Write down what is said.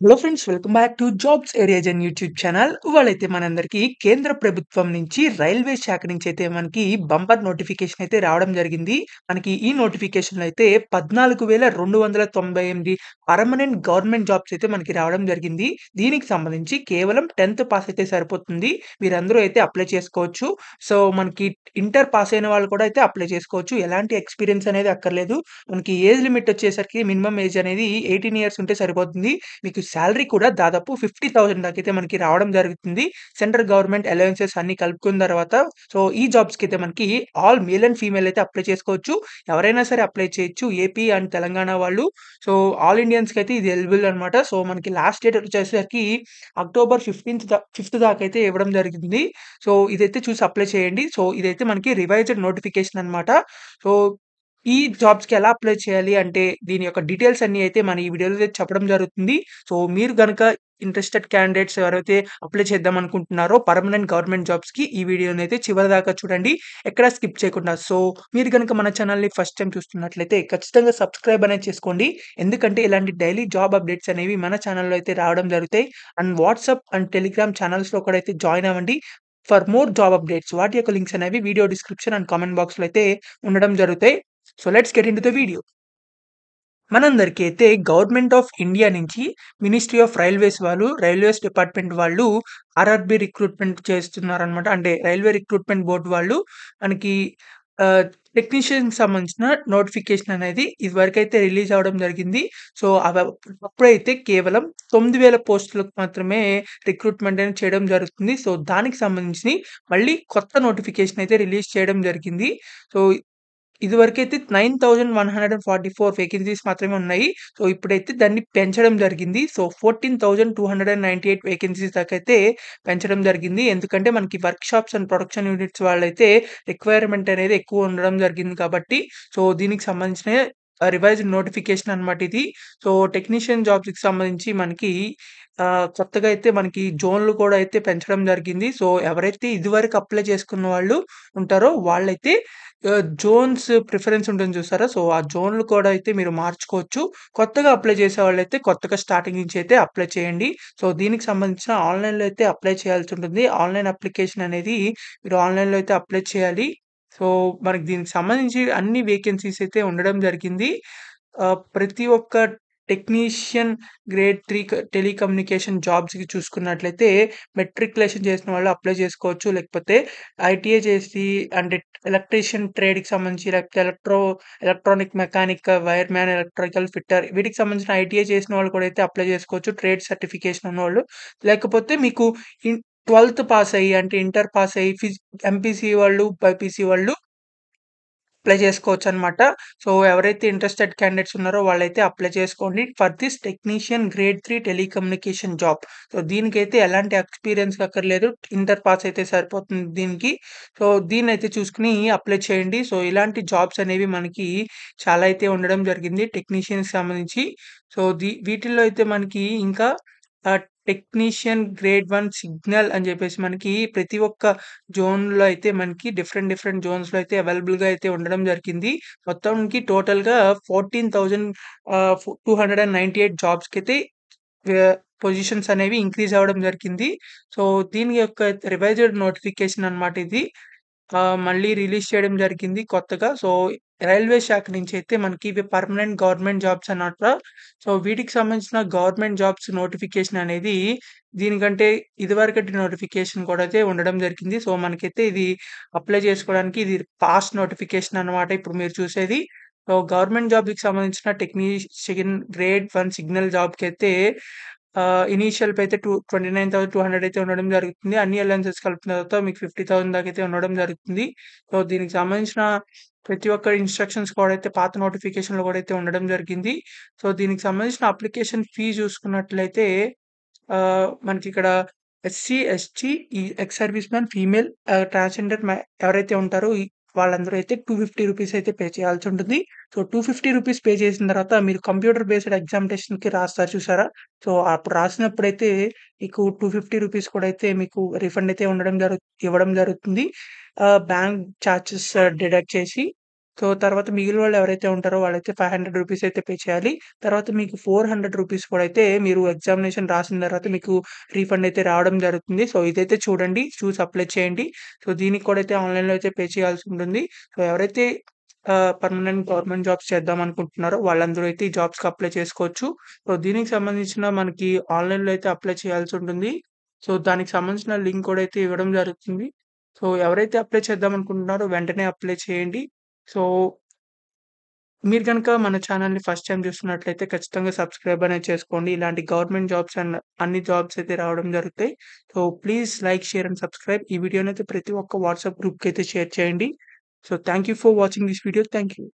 Hello friends, welcome back to jobs areas and YouTube channel. ఇవాళైతే మనందరికీ కేంద్ర ప్రభుత్వం నుంచి రైల్వే శాఖ నుంచి అయితే మనకి బంపర్ నోటిఫికేషన్ అయితే రావడం జరిగింది. మనకి ఈ నోటిఫికేషన్‌లో అయితే 14,298 పర్మనెంట్ గవర్నమెంట్ జాబ్స్ అయితే మనకి రావడం జరిగింది. దీనికి సంబంధించి కేవలం 10థ్ పాస్ అయితే సరిపోతుంది. మీరందరూ అయితే అప్లై చేసుకోవచ్చు. సో, మనకి ఇంటర్ పాస్ అయిన వాళ్ళు కూడా అయితే అప్లై చేసుకోవచ్చు. ఎలాంటి ఎక్స్‌పీరియన్స్ అనేది అక్కర్లేదు. మనకి ఏజ్ లిమిట్ వచ్చేసరికి మినిమమ్ ఏజ్ అనేది 18 ఇయర్స్ ఉంటే సరిపోతుంది. మీకు సాలరీ కూడా దాదాపు 50,000 దాకైతే మనకి రావడం జరుగుతుంది. సెంట్రల్ గవర్నమెంట్ అలవెన్సెస్ అన్నీ కలుపుకున్న తర్వాత సో, ఈ జాబ్స్‌కైతే మనకి ఆల్ మేల్ అండ్ ఫీమేల్ అయితే అప్లై చేసుకోవచ్చు. ఎవరైనా సరే అప్లై చేయొచ్చు. ఏపీ అండ్ తెలంగాణ వాళ్ళు. సో, ఆల్ ఇండియన్స్‌కైతే ఇది ఎలిజిబుల్ అనమాట. సో, మనకి లాస్ట్ డేట్ వచ్చేసరికి అక్టోబర్ 5థ్ దాకైతే ఇవ్వడం జరిగింది. సో, ఇదైతే చూసి అప్లై చేయండి. సో, ఇదైతే మనకి రివైజ్డ్ నోటిఫికేషన్ అనమాట. సో, ఈ జాబ్స్‌కి ఎలా అప్లై చేయాలి అంటే, దీని యొక్క డీటెయిల్స్ అన్నీ అయితే మన ఈ వీడియోలో అయితే చెప్పడం జరుగుతుంది. సో, మీరు గనక ఇంట్రెస్టెడ్ క్యాండిడేట్స్ ఎవరైతే అప్లై చేద్దాం అనుకుంటున్నారో పర్మనెంట్ గవర్నమెంట్ జాబ్స్‌కి ఈ వీడియోనైతే చివరిదాకా చూడండి. ఎక్కడ స్కిప్ చేయకుండా. సో, మీరు గనక మన ఛానల్‌ని ఫస్ట్ టైమ్ చూస్తున్నట్లయితే ఖచ్చితంగా సబ్స్క్రైబ్ అనేది చేసుకోండి. ఎందుకంటే ఇలాంటి డైలీ జాబ్ అప్డేట్స్ అనేవి మన ఛానల్‌లో అయితే రావడం జరుగుతాయి. అండ్ వాట్సాప్ అండ్ టెలిగ్రామ్ ఛానల్స్‌లో కూడా అయితే జాయిన్ అవ్వండి. ఫర్ మోర్ జాబ్ అప్డేట్స్ వాటి యొక్క లింక్స్ అనేవి వీడియో డిస్క్రిప్షన్ అండ్ కామెంట్ బాక్స్‌లో అయితే ఉండడం జరుగుతాయి. So let's get into the video. మనందరికీ అయితే గవర్నమెంట్ ఆఫ్ ఇండియా నుంచి మినిస్ట్రీ ఆఫ్ రైల్వేస్ వాళ్ళు, రైల్వేస్ డిపార్ట్మెంట్ వాళ్ళు ఆర్ఆర్‌బీ రిక్రూట్మెంట్ చేస్తున్నారనమాట. అంటే రైల్వే రిక్రూట్మెంట్ బోర్డ్ వాళ్ళు మనకి టెక్నీషియన్‌కి సంబంధించిన నోటిఫికేషన్ అనేది ఇదివరకైతే రిలీజ్ అవ్వడం జరిగింది. సో, అప్పుడైతే కేవలం 9,000 పోస్టులకు మాత్రమే రిక్రూట్మెంట్ అనేది చేయడం జరుగుతుంది. సో, దానికి సంబంధించి మళ్ళీ కొత్త నోటిఫికేషన్ అయితే రిలీజ్ చేయడం జరిగింది. సో, ఇదివరకైతే 9,144 వేకెన్సీస్ మాత్రమే ఉన్నాయి. సో, ఇప్పుడైతే దాన్ని పెంచడం జరిగింది. సో, 14,298 వేకెన్సీస్ దాకైతే పెంచడం జరిగింది. ఎందుకంటే మనకి work shops and production units వాళ్ళైతే రిక్వైర్మెంట్ అనేది ఎక్కువ ఉండడం జరిగింది కాబట్టి, సో, దీనికి సంబంధించిన రివైజ్డ్ నోటిఫికేషన్ అనమాట ఇది. సో, టెక్నీషియన్ జాబ్స్‌కి సంబంధించి మనకి కొత్తగా అయితే మనకి జోన్‌లు కూడా అయితే పెంచడం జరిగింది. సో, ఎవరైతే ఇదివరకు అప్లై చేసుకున్న వాళ్ళు ఉంటారో వాళ్ళైతే జోన్స్ ప్రిఫరెన్స్ ఉంటుంది చూసారా? సో, ఆ జోన్‌లు కూడా అయితే మీరు మార్చుకోవచ్చు. కొత్తగా అప్లై చేసేవాళ్ళైతే కొత్తగా స్టార్టింగ్ నుంచి అయితే అప్లై చేయండి. సో, దీనికి సంబంధించిన ఆన్‌లైన్‌లో అయితే అప్లై చేయాల్సి ఉంటుంది. ఆన్‌లైన్ అప్లికేషన్ అనేది మీరు ఆన్‌లైన్‌లో అయితే అప్లై చేయాలి. సో, మనకి దీనికి సంబంధించి అన్ని వేకెన్సీస్ అయితే ఉండడం జరిగింది. ప్రతి ఒక్క టెక్నీషియన్ గ్రేడ్ 3 టెలికమ్యూనికేషన్ జాబ్స్‌కి చూసుకున్నట్లయితే మెట్రిక్యులేషన్ చేసిన వాళ్ళు అప్లై చేసుకోవచ్చు. లేకపోతే ఐటీఐ చేసి అంటే ఎలక్ట్రీషియన్ ట్రేడ్‌కి సంబంధించి లేకపోతే electronic mechanic, wire man, electrical fitter వీటికి సంబంధించిన ఐటీఐ చేసిన వాళ్ళు కూడా అయితే అప్లై చేసుకోవచ్చు. ట్రేడ్ సర్టిఫికేషన్ ఉన్నోళ్ళు. లేకపోతే మీకు ఇన్ 12థ్ పాస్ అయ్యి అంటే ఇంటర్ పాస్ అయ్యి ఎంపీసీ వాళ్ళు, బైపీసీ వాళ్ళు అప్లై చేసుకోవచ్చనమాట. సో, ఎవరైతే ఇంట్రెస్టెడ్ క్యాండిడేట్స్ ఉన్నారో వాళ్ళైతే అప్లై చేసుకోండి. For this technician grade 3 telecommunication job. So, దీనికైతే ఎలాంటి ఎక్స్‌పీరియన్స్ అక్కర్లేదు. ఇంటర్ పాస్ అయితే సరిపోతుంది దీనికి. సో, దీన్నైతే చూసుకొని అప్లై చేయండి. సో, ఇలాంటి జాబ్స్ అనేవి మనకి చాలా అయితే ఉండడం జరిగింది టెక్నీషియన్స్‌కి సంబంధించి. సో, వీటిల్లో అయితే మనకి ఇంకా టెక్నీషియన్ గ్రేడ్ 1 సిగ్నల్ అని చెప్పేసి మనకి ప్రతి ఒక్క జోన్‌లో అయితే మనకి డిఫరెంట్ డిఫరెంట్ జోన్స్‌లో అయితే అవైలబుల్‌గా అయితే ఉండడం జరిగింది. మొత్తానికి టోటల్‌గా 298 జాబ్స్‌కైతే పొజిషన్స్ అనేవి ఇంక్రీజ్ అవ్వడం జరిగింది. సో, దీని యొక్క రివైజ్డ్ నోటిఫికేషన్ అన్నమాట ఇది. మళ్ళీ రిలీజ్ చేయడం జరిగింది కొత్తగా. సో, రైల్వే శాఖ నుంచి అయితే మనకి ఇవి పర్మనెంట్ గవర్నమెంట్ జాబ్స్ అన్నమాట. సో, వీటికి సంబంధించిన గవర్నమెంట్ జాబ్స్ నోటిఫికేషన్ అనేది దీనికంటే ఇదివరకటి నోటిఫికేషన్ కూడా అయితే ఉండడం జరిగింది. సో, మనకైతే ఇది అప్లై చేసుకోవడానికి ఇది పాస్ట్ నోటిఫికేషన్ అన్నమాట ఇప్పుడు మీరు చూసేది. సో, గవర్నమెంట్ జాబ్‌కి సంబంధించిన టెక్నీషియన్ గ్రేడ్ 1 సిగ్నల్ జాబ్‌కైతే ఇనీషియల్ పే అయితే 29,200 అయితే ఉండడం జరుగుతుంది. అన్ని అలవెన్సెస్ కలిపిన తర్వాత మీకు 50,000 దాకైతే ఉండడం జరుగుతుంది. సో, దీనికి సంబంధించిన ప్రతి ఒక్క ఇన్‌స్ట్రక్షన్స్ కూడా అయితే పాత నోటిఫికేషన్‌లో కూడా అయితే ఉండడం జరిగింది. సో, దీనికి సంబంధించిన అప్లికేషన్ ఫీ చూసుకున్నట్లయితే మనకిక్కడ ఎస్సీ, ఎస్టీ, ఈ ex service man, female transgender ఎవరైతే ఉంటారో వాళ్ళందరూ అయితే రూ. 250 అయితే పే చేయాల్సి ఉంటుంది. సో, రూ. 250 పే చేసిన తర్వాత మీరు కంప్యూటర్ బేస్డ్ ఎగ్జామినేషన్‌కి రాస్తారు చూసారా? సో, అప్పుడు రాసినప్పుడైతే మీకు రూ. 250 కూడా అయితే మీకు రిఫండ్ అయితే ఇవ్వడం జరుగుతుంది. బ్యాంక్ చార్జెస్ డిడక్ట్ చేసి సో, తర్వాత మిగిలిన వాళ్ళు ఎవరైతే ఉంటారో వాళ్ళైతే రూ. 500 అయితే పే చేయాలి. తర్వాత మీకు రూ. 400 కూడా అయితే మీరు ఎగ్జామినేషన్ రాసిన తర్వాత మీకు రీఫండ్ అయితే రావడం జరుగుతుంది. సో, ఇదైతే చూడండి. చూసి అప్లై చేయండి. సో, దీనికి కూడా అయితే ఆన్‌లైన్‌లో అయితే పే చేయాల్సి ఉంటుంది. సో, ఎవరైతే పర్మనెంట్ గవర్నమెంట్ జాబ్స్ చేద్దామనుకుంటున్నారో వాళ్ళందరూ అయితే ఈ జాబ్స్‌కి అప్లై చేసుకోవచ్చు. సో, దీనికి సంబంధించిన మనకి ఆన్‌లైన్‌లో అయితే అప్లై చేయాల్సుంటుంది. సో, దానికి సంబంధించిన లింక్ కూడా అయితే ఇవ్వడం జరుగుతుంది. సో, ఎవరైతే అప్లై చేద్దామనుకుంటున్నారో వెంటనే అప్లై చేయండి. సో, మీరు గనక మన ఛానెల్‌ని ఫస్ట్ టైమ్ చూస్తున్నట్లయితే ఖచ్చితంగా సబ్స్క్రైబ్ అనేది చేసుకోండి. ఇలాంటి గవర్నమెంట్ జాబ్స్ అండ్ అన్ని జాబ్స్ అయితే రావడం జరుగుతాయి. So, please like, share and subscribe. ఈ వీడియోనైతే ప్రతి ఒక్క వాట్సాప్ గ్రూప్‌కి అయితే షేర్ చేయండి. So, thank you for watching this video. Thank you.